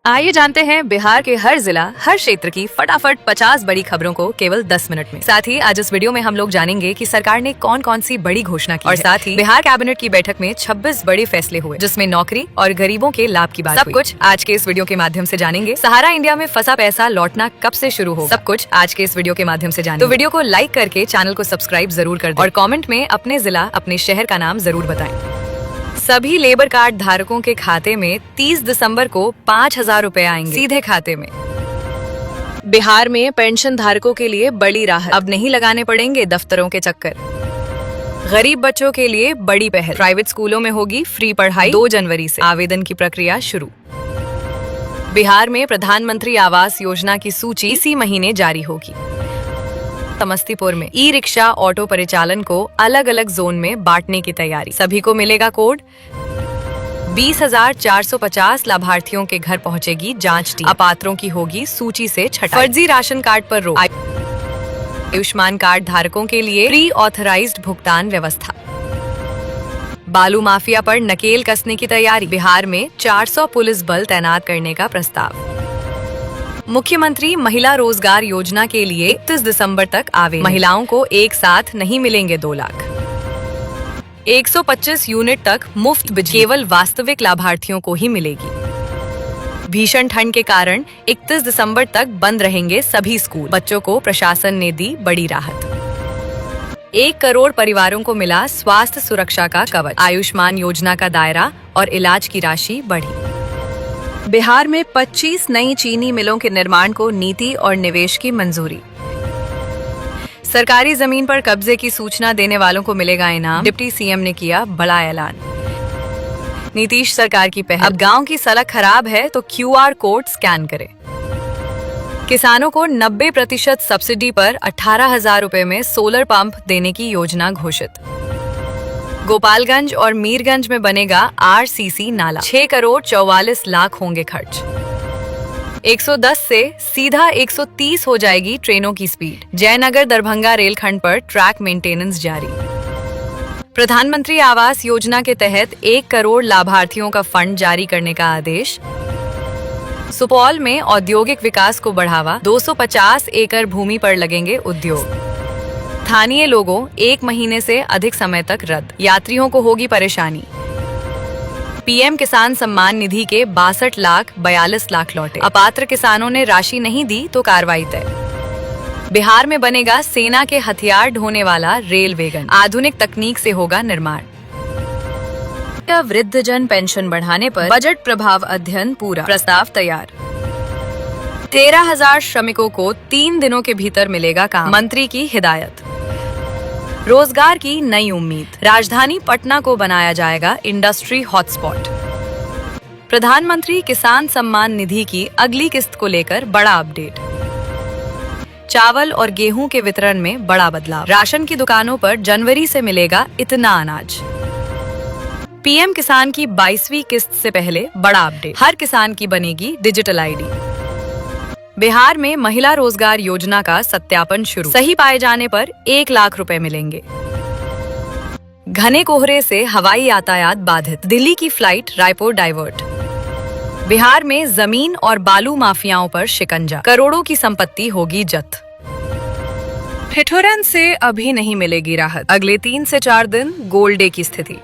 आइए जानते हैं बिहार के हर जिला हर क्षेत्र की फटाफट 50 बड़ी खबरों को केवल 10 मिनट में। साथ ही आज इस वीडियो में हम लोग जानेंगे कि सरकार ने कौन कौन सी बड़ी घोषणा की और साथ ही बिहार कैबिनेट की बैठक में 26 बड़े फैसले हुए, जिसमें नौकरी और गरीबों के लाभ की बात हुई। सब कुछ आज के इस वीडियो के माध्यम से जानेंगे। सहारा इंडिया में फंसा पैसा लौटना कब से शुरू हो, सब कुछ आज के इस वीडियो के माध्यम से जानेंगे। तो वीडियो को लाइक करके चैनल को सब्सक्राइब जरूर कर दें और कॉमेंट में अपने जिला अपने शहर का नाम जरूर बताएं। सभी लेबर कार्ड धारकों के खाते में 30 दिसंबर को 5,000 रुपए आएंगे सीधे खाते में। बिहार में पेंशन धारकों के लिए बड़ी राहत, अब नहीं लगाने पड़ेंगे दफ्तरों के चक्कर। गरीब बच्चों के लिए बड़ी पहल, प्राइवेट स्कूलों में होगी फ्री पढ़ाई। 2 जनवरी से आवेदन की प्रक्रिया शुरू। बिहार में प्रधानमंत्री आवास योजना की सूची इसी महीने जारी होगी। समस्तीपुर में ई रिक्शा ऑटो परिचालन को अलग अलग जोन में बांटने की तैयारी, सभी को मिलेगा कोड। 20,450 लाभार्थियों के घर पहुंचेगी जांच टीम, अपात्रों की होगी सूची से छटाई। फर्जी राशन कार्ड पर रोक, आयुष्मान कार्ड धारकों के लिए प्री ऑथराइज्ड भुगतान व्यवस्था। बालू माफिया पर नकेल कसने की तैयारी, बिहार में 400 पुलिस बल तैनात करने का प्रस्ताव। मुख्यमंत्री महिला रोजगार योजना के लिए 31 दिसंबर तक आवेदन, महिलाओं को एक साथ नहीं मिलेंगे 2 लाख। 125 यूनिट तक मुफ्त बिजली केवल वास्तविक लाभार्थियों को ही मिलेगी। भीषण ठंड के कारण 31 दिसंबर तक बंद रहेंगे सभी स्कूल, बच्चों को प्रशासन ने दी बड़ी राहत। 1 करोड़ परिवारों को मिला स्वास्थ्य सुरक्षा का कवच, आयुष्मान योजना का दायरा और इलाज की राशि बढ़ी। बिहार में 25 नई चीनी मिलों के निर्माण को नीति और निवेश की मंजूरी। सरकारी जमीन पर कब्जे की सूचना देने वालों को मिलेगा इनाम, डिप्टी सीएम ने किया बड़ा ऐलान। नीतीश सरकार की पहल, अब गांव की सड़क खराब है तो QR कोड स्कैन करें। किसानों को 90% सब्सिडी पर 18,000 रुपए में सोलर पंप देने की योजना घोषित। गोपालगंज और मीरगंज में बनेगा RCC नाला, 6 करोड़ 44 लाख होंगे खर्च। 110 से सीधा 130 हो जाएगी ट्रेनों की स्पीड। जयनगर दरभंगा रेलखंड पर ट्रैक मेंटेनेंस जारी। प्रधानमंत्री आवास योजना के तहत 1 करोड़ लाभार्थियों का फंड जारी करने का आदेश। सुपौल में औद्योगिक विकास को बढ़ावा, 250 एकड़ भूमि पर लगेंगे उद्योग। स्थानीय लोगों 1 महीने से अधिक समय तक रद्द, यात्रियों को होगी परेशानी। PM किसान सम्मान निधि के 62 लाख 42 लाख लौटे, अपात्र किसानों ने राशि नहीं दी तो कार्रवाई तय। बिहार में बनेगा सेना के हथियार ढोने वाला रेल वैगन, आधुनिक तकनीक से होगा निर्माण। वृद्धजन पेंशन बढ़ाने पर बजट प्रभाव अध्ययन पूरा, प्रस्ताव तैयार। 13,000 श्रमिकों को 3 दिनों के भीतर मिलेगा काम, मंत्री की हिदायत। रोजगार की नई उम्मीद, राजधानी पटना को बनाया जाएगा इंडस्ट्री हॉटस्पॉट। प्रधानमंत्री किसान सम्मान निधि की अगली किस्त को लेकर बड़ा अपडेट। चावल और गेहूं के वितरण में बड़ा बदलाव, राशन की दुकानों पर जनवरी से मिलेगा इतना अनाज। PM किसान की 22वीं किस्त से पहले बड़ा अपडेट, हर किसान की बनेगी डिजिटल ID। बिहार में महिला रोजगार योजना का सत्यापन शुरू, सही पाए जाने पर 1 लाख रुपए मिलेंगे। घने कोहरे से हवाई यातायात बाधित, दिल्ली की फ्लाइट रायपुर डाइवर्ट। बिहार में जमीन और बालू माफियाओं पर शिकंजा, करोड़ों की संपत्ति होगी जब्त। ठिठुरन से अभी नहीं मिलेगी राहत, अगले 3 से 4 दिन गोल्ड डे की स्थिति।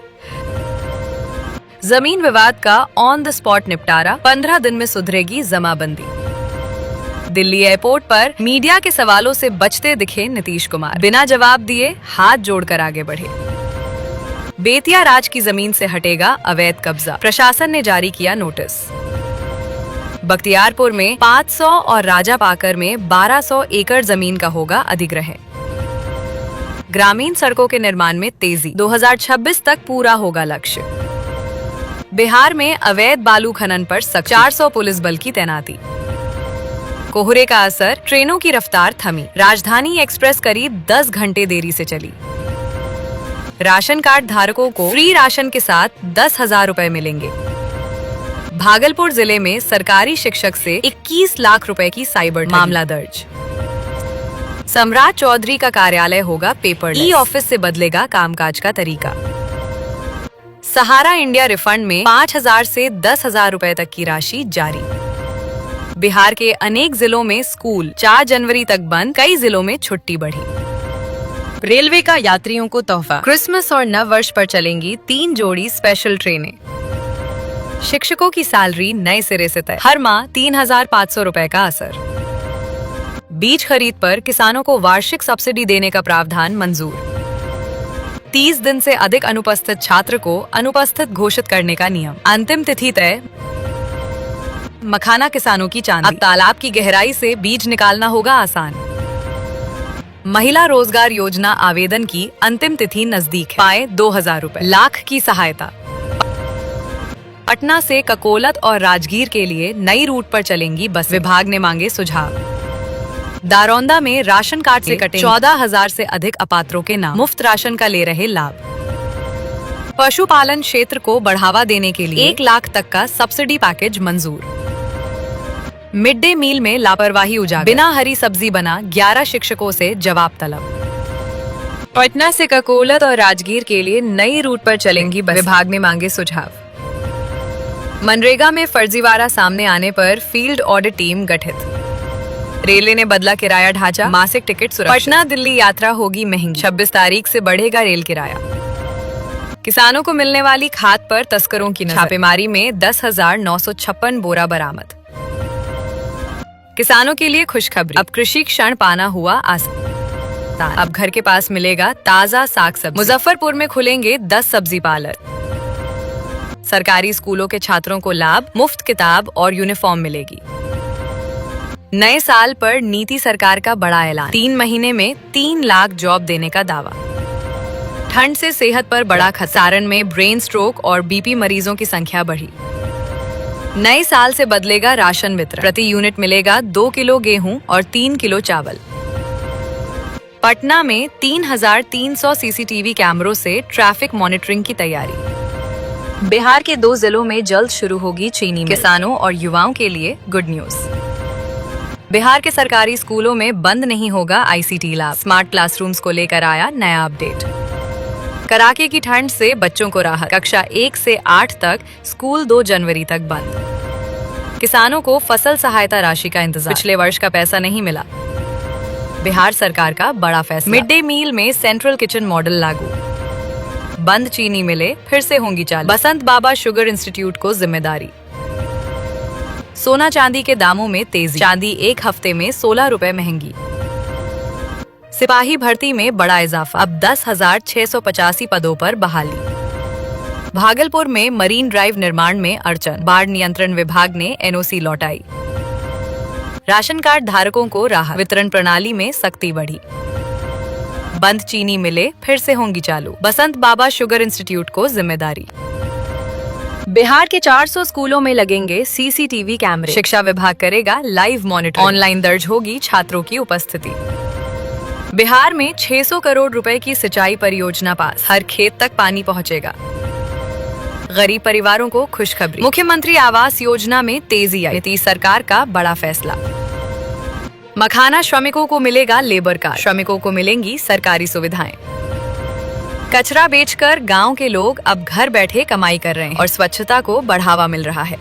जमीन विवाद का ऑन द स्पॉट निपटारा, 15 दिन में सुधरेगी जमाबंदी। दिल्ली एयरपोर्ट पर मीडिया के सवालों से बचते दिखे नीतीश कुमार, बिना जवाब दिए हाथ जोड़कर आगे बढ़े। बेतिया राज की जमीन से हटेगा अवैध कब्जा, प्रशासन ने जारी किया नोटिस। बख्तियारपुर में 500 और राजापाकर में 1200 एकड़ जमीन का होगा अधिग्रहण। ग्रामीण सड़कों के निर्माण में तेजी, 2026 तक पूरा होगा लक्ष्य। बिहार में अवैध बालू खनन पर सख्ती, 400 पुलिस बल की तैनाती। कोहरे का असर, ट्रेनों की रफ्तार थमी, राजधानी एक्सप्रेस करीब 10 घंटे देरी से चली। राशन कार्ड धारकों को फ्री राशन के साथ 10,000 रुपए मिलेंगे। भागलपुर जिले में सरकारी शिक्षक से 21 लाख रुपए की साइबर मामला दर्ज। सम्राट चौधरी का कार्यालय होगा पेपरलेस, ई-ऑफिस से बदलेगा कामकाज का तरीका। सहारा इंडिया रिफंड में 5,000 से 10,000 रुपए तक की राशि जारी। बिहार के अनेक जिलों में स्कूल 4 जनवरी तक बंद, कई जिलों में छुट्टी बढ़ी। रेलवे का यात्रियों को तोहफा, क्रिसमस और नव वर्ष पर चलेंगी 3 जोड़ी स्पेशल ट्रेनें। शिक्षकों की सैलरी नए सिरे से तय, हर माह 3,500 रुपए का असर। बीज खरीद पर किसानों को वार्षिक सब्सिडी देने का प्रावधान मंजूर। 30 दिन से अधिक अनुपस्थित छात्र को अनुपस्थित घोषित करने का नियम, अंतिम तिथि तय। मखाना किसानों की चांदी, अब तालाब की गहराई से बीज निकालना होगा आसान। महिला रोजगार योजना आवेदन की अंतिम तिथि नजदीक है, पाए 2,000 रुपए, लाख की सहायता। पटना से ककोलत और राजगीर के लिए नई रूट पर चलेंगी बस, विभाग ने मांगे सुझाव। दारोंदा में राशन कार्ड से कटे 14,000 से अधिक अपात्रों के नाम, मुफ्त राशन का ले रहे लाभ। पशुपालन क्षेत्र को बढ़ावा देने के लिए 1 लाख तक का सब्सिडी पैकेज मंजूर। मिड डे मील में लापरवाही उजागर, बिना हरी सब्जी बना 11 शिक्षकों से जवाब तलब। पटना से ककोलत और राजगीर के लिए नई रूट पर चलेंगी बस, विभाग ने मांगे सुझाव। मनरेगा में फर्जीवाड़ा सामने आने पर फील्ड ऑडिट टीम गठित। रेलवे ने बदला किराया ढांचा, मासिक टिकट सुरक्षित। पटना दिल्ली यात्रा होगी महंगी, 26 तारीख से बढ़ेगा रेल किराया। किसानों को मिलने वाली खाद पर तस्करों की नजर, छापेमारी में 10,956 बोरा बरामद। किसानों के लिए खुशखबरी, अब कृषि क्षण पाना हुआ आसान, अब घर के पास मिलेगा ताजा साग सब्जी। मुजफ्फरपुर में खुलेंगे 10 सब्जी पार्लर। सरकारी स्कूलों के छात्रों को लाभ, मुफ्त किताब और यूनिफॉर्म मिलेगी। नए साल पर नीति सरकार का बड़ा ऐलान, 3 महीने में 3 लाख जॉब देने का दावा। ठंड से सेहत पर बड़ा खतरा, सारण में ब्रेन स्ट्रोक और बीपी मरीजों की संख्या बढ़ी। नए साल से बदलेगा राशन वितरण, प्रति यूनिट मिलेगा 2 किलो गेहूं और 3 किलो चावल। पटना में 3,300 सीसीटीवी कैमरों से ट्रैफिक मॉनिटरिंग की तैयारी। बिहार के 2 जिलों में जल्द शुरू होगी चीनी मिल, किसानों और युवाओं के लिए गुड न्यूज। बिहार के सरकारी स्कूलों में बंद नहीं होगा आईसीटी लैब, स्मार्ट क्लासरूम्स को लेकर आया नया अपडेट। कड़ाके की ठंड से बच्चों को राहत, कक्षा 1 से 8 तक स्कूल 2 जनवरी तक बंद। किसानों को फसल सहायता राशि का इंतजार, पिछले वर्ष का पैसा नहीं मिला। बिहार सरकार का बड़ा फैसला, मिड डे मील में सेंट्रल किचन मॉडल लागू। बंद चीनी मिले फिर से होंगी चालू, बसंत बाबा शुगर इंस्टीट्यूट को जिम्मेदारी। सोना चांदी के दामों में तेजी, चांदी 1 हफ्ते में 16 रुपए महंगी। सिपाही भर्ती में बड़ा इजाफा, अब 10,685 पदों पर बहाली। भागलपुर में मरीन ड्राइव निर्माण में अड़चन, बाढ़ नियंत्रण विभाग ने एनओसी लौटाई। राशन कार्ड धारकों को राहत, वितरण प्रणाली में सख्ती बढ़ी। बंद चीनी मिले फिर से होंगी चालू, बसंत बाबा शुगर इंस्टीट्यूट को जिम्मेदारी। बिहार के 400 स्कूलों में लगेंगे सीसीटीवी कैमरे, शिक्षा विभाग करेगा लाइव मॉनिटरिंग, ऑनलाइन दर्ज होगी छात्रों की उपस्थिति। बिहार में 600 करोड़ रुपए की सिंचाई परियोजना पास, हर खेत तक पानी पहुंचेगा। गरीब परिवारों को खुशखबरी, मुख्यमंत्री आवास योजना में तेजी आई, नीतीश सरकार का बड़ा फैसला। मखाना श्रमिकों को मिलेगा लेबर कार्ड, श्रमिकों को मिलेंगी सरकारी सुविधाएं। कचरा बेचकर गांव के लोग अब घर बैठे कमाई कर रहे हैं और स्वच्छता को बढ़ावा मिल रहा है।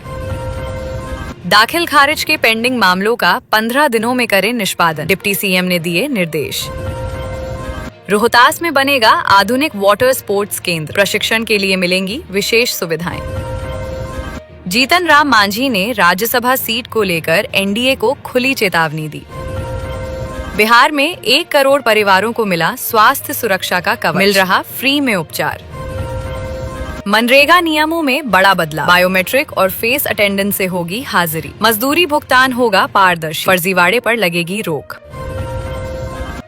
दाखिल खारिज के पेंडिंग मामलों का 15 दिनों में करें निष्पादन, डिप्टी सीएम ने दिए निर्देश। रोहतास में बनेगा आधुनिक वाटर स्पोर्ट्स केंद्र, प्रशिक्षण के लिए मिलेंगी विशेष सुविधाएं। जीतन राम मांझी ने राज्यसभा सीट को लेकर एनडीए को खुली चेतावनी दी। बिहार में 1 करोड़ परिवारों को मिला स्वास्थ्य सुरक्षा का कवच, मिल रहा फ्री में उपचार। मनरेगा नियमों में बड़ा बदलाव, बायोमेट्रिक और फेस अटेंडेंस से होगी हाजिरी। मजदूरी भुगतान होगा पारदर्शी, फर्जीवाड़े पर लगेगी रोक।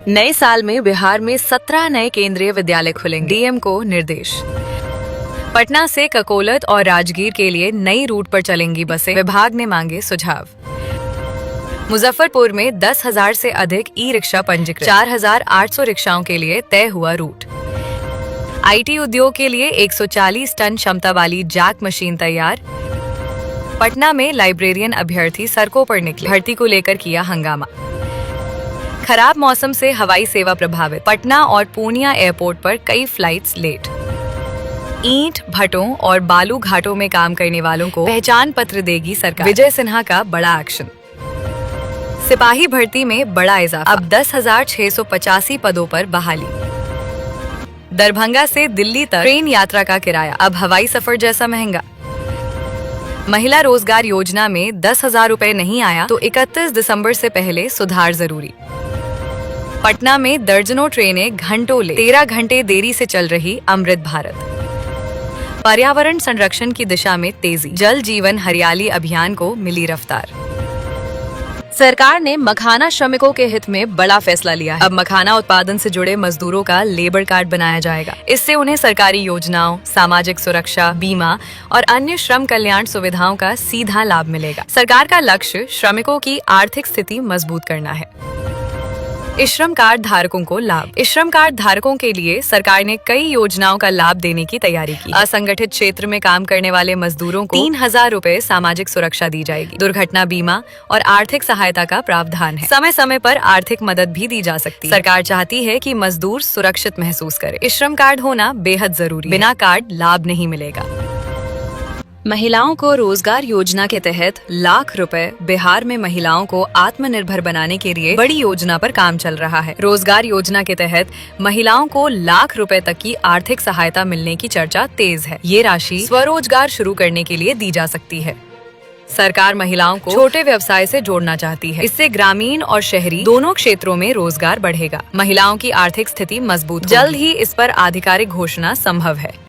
नए साल में बिहार में 17 नए केंद्रीय विद्यालय खुलेंगे, डीएम को निर्देश। पटना से ककोलत और राजगीर के लिए नई रूट पर चलेंगी बसें, विभाग ने मांगे सुझाव। मुजफ्फरपुर में 10,000 से अधिक ई रिक्शा पंजीकृत, 4,800 रिक्शाओं के लिए तय हुआ रूट। आईटी उद्योग के लिए 140 टन क्षमता वाली जैक मशीन तैयार। पटना में लाइब्रेरियन अभ्यर्थी सड़कों पर निकले, भर्ती को लेकर किया हंगामा। खराब मौसम से हवाई सेवा प्रभावित, पटना और पूर्णिया एयरपोर्ट पर कई फ्लाइट्स लेट। ईंट भट्टों और बालू घाटों में काम करने वालों को पहचान पत्र देगी सरकार, विजय सिन्हा का बड़ा एक्शन। सिपाही भर्ती में बड़ा इजाफा, अब 10,685 पदों पर बहाली। दरभंगा से दिल्ली तक ट्रेन यात्रा का किराया अब हवाई सफर जैसा महंगा। महिला रोजगार योजना में 10,000 रुपए नहीं आया तो 31 दिसंबर से पहले सुधार जरूरी। पटना में दर्जनों ट्रेनें घंटों ले 13 घंटे देरी से चल रही अमृत भारत। पर्यावरण संरक्षण की दिशा में तेजी, जल जीवन हरियाली अभियान को मिली रफ्तार। सरकार ने मखाना श्रमिकों के हित में बड़ा फैसला लिया है। अब मखाना उत्पादन से जुड़े मजदूरों का लेबर कार्ड बनाया जाएगा। इससे उन्हें सरकारी योजनाओं, सामाजिक सुरक्षा, बीमा और अन्य श्रम कल्याण सुविधाओं का सीधा लाभ मिलेगा। सरकार का लक्ष्य श्रमिकों की आर्थिक स्थिति मजबूत करना है। इस श्रम कार्ड धारकों को लाभ। इस श्रम कार्ड धारकों के लिए सरकार ने कई योजनाओं का लाभ देने की तैयारी की। असंगठित क्षेत्र में काम करने वाले मजदूरों को 3,000 रुपए सामाजिक सुरक्षा दी जाएगी। दुर्घटना बीमा और आर्थिक सहायता का प्रावधान है। समय समय पर आर्थिक मदद भी दी जा सकती है। सरकार चाहती है कि मजदूर सुरक्षित महसूस करे। इस श्रम कार्ड होना बेहद जरूरी है। बिना कार्ड लाभ नहीं मिलेगा। महिलाओं को रोजगार योजना के तहत लाख रुपए। बिहार में महिलाओं को आत्मनिर्भर बनाने के लिए बड़ी योजना पर काम चल रहा है। रोजगार योजना के तहत महिलाओं को लाख रुपए तक की आर्थिक सहायता मिलने की चर्चा तेज है। ये राशि स्वरोजगार शुरू करने के लिए दी जा सकती है। सरकार महिलाओं को छोटे व्यवसाय से जोड़ना चाहती है। इससे ग्रामीण और शहरी दोनों क्षेत्रों में रोजगार बढ़ेगा। महिलाओं की आर्थिक स्थिति मजबूत होगी। जल्द ही इस पर आधिकारिक घोषणा संभव है।